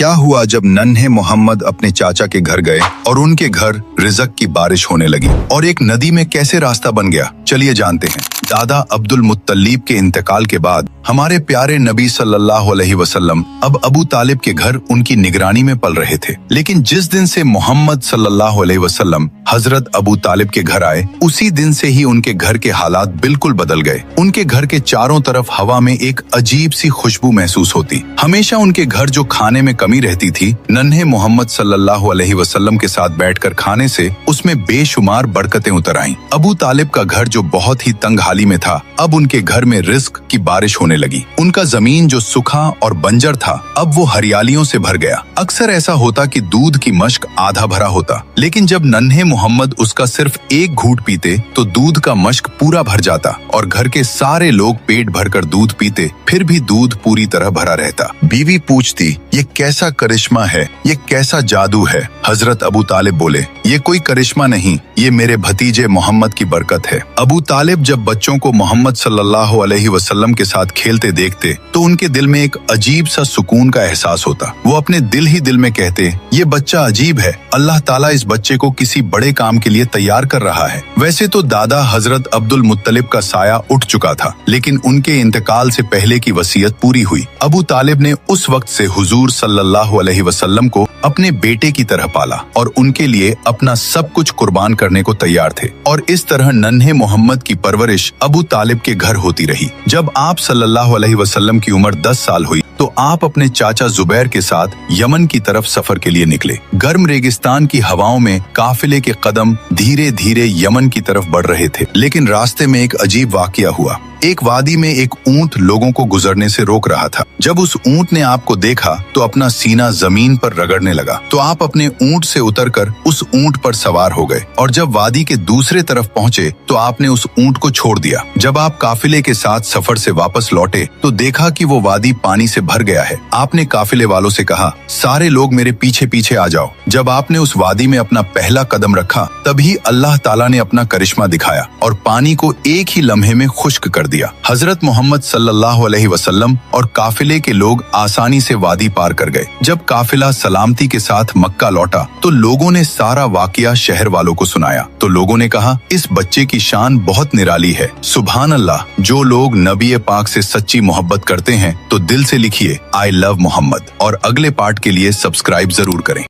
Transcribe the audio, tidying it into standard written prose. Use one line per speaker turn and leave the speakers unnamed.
क्या हुआ जब नन्हे मोहम्मद अपने चाचा के घर गए और उनके घर रिज़्क की बारिश होने लगी और एक नदी में कैसे रास्ता बन गया, चलिए जानते हैं। दादा अब्दुल मुत्तलिब के इंतकाल के बाद हमारे प्यारे नबी सल्लल्लाहु अलैहि वसल्लम अब अबू तालिब के घर उनकी निगरानी में पल रहे थे। लेकिन जिस दिन से मोहम्मद सल्लल्लाहु अलैहि वसल्लम हजरत अबू तालिब के घर आए, उसी दिन से ही उनके घर के हालात बिल्कुल बदल गए। उनके घर के चारों तरफ हवा में एक अजीब सी खुशबू महसूस होती। हमेशा उनके घर जो खाने में कमी रहती थी, नन्हे मोहम्मद सल्लल्लाहु अलैहि वसल्लम के साथ बैठकर खाने से उसमें बेशुमार बरकतें उतर आईं। अबू तालिब का घर जो बहुत ही तंग हाली में था, अब उनके घर में रिज़्क की बारिश होने लगी। उनका जमीन जो सूखा और बंजर था, अब वो हरियालियों से भर गया। अक्सर ऐसा होता कि दूध की मश्क आधा भरा होता, लेकिन जब नन्हे मोहम्मद उसका सिर्फ एक घूंट पीते तो दूध का मश्क पूरा भर जाता और घर के सारे लोग पेट भरकर दूध पीते, फिर भी दूध पूरी तरह भरा रहता। बीवी पूछती, ये कैसा करिश्मा है, ये कैसा जादू है? हजरत अबू तालिब बोले, ये कोई करिश्मा नहीं, ये मेरे भतीजे मोहम्मद की बरकत है। अबू तालिब जब बच्चों को मोहम्मद सल्लल्लाहु अलैहि वसल्लम के साथ खेलते देखते तो उनके दिल में एक अजीब सा सुकून का एहसास होता। वो अपने दिल ही दिल में कहते, ये बच्चा अजीब है, अल्लाह ताला इस बच्चे को किसी बड़े काम के लिए तैयार कर रहा है। वैसे तो दादा हजरत अब्दुल मुत्तलिब का साया उठ चुका था, लेकिन उनके इंतकाल से पहले की वसीयत पूरी हुई। अबू तालिब ने उस वक्त से हुजूर सल्लल्लाहु अलैहि वसल्लम को अपने बेटे की तरह पाला और उनके लिए अपना सब कुछ कुर्बान करने को तैयार थे। और इस तरह नन्हे मोहम्मद की परवरिश अबू तालिब के घर होती रही। जब आप सल्लल्लाहु अलैहि वसल्लम की उम्र 10 साल हुई तो आप अपने चाचा जुबैर के साथ यमन की तरफ सफर के लिए निकले। गर्म रेगिस्तान की हवाओं में काफिले के कदम धीरे धीरे यमन की तरफ बढ़ रहे थे, लेकिन रास्ते में एक अजीब वाकया हुआ। एक वादी में एक ऊंट लोगों को गुजरने से रोक रहा था। जब उस ऊंट ने आपको देखा तो अपना सीना जमीन पर रगड़ने लगा, तो आप अपने ऊंट से उतरकर उस ऊंट पर सवार हो गए और जब वादी के दूसरे तरफ पहुंचे तो आपने उस ऊंट को छोड़ दिया। जब आप काफिले के साथ सफर से वापस लौटे तो देखा कि वो वादी पानी से भर गया है। आपने काफिले वालों से कहा, सारे लोग मेरे पीछे पीछे आ जाओ। जब आपने उस वादी में अपना पहला कदम रखा, तभी अल्लाह ताला ने अपना करिश्मा दिखाया और पानी को एक ही लम्हे में खुश्क कर दिया। हजरत मोहम्मद सल्लल्लाहु अलैहि वसल्लम और काफिले के लोग आसानी से वादी पार कर गए। जब काफिला सलामती के साथ मक्का लौटा तो लोगों ने सारा वाकया शहर वालों को सुनाया। तो लोगों ने कहा, इस बच्चे की शान बहुत निराली है। सुभान अल्लाह। जो लोग नबी पाक से सच्ची मोहब्बत करते हैं तो दिल से लिखिए, आई लव मोहम्मद, और अगले पार्ट के लिए सब्सक्राइब जरूर करें।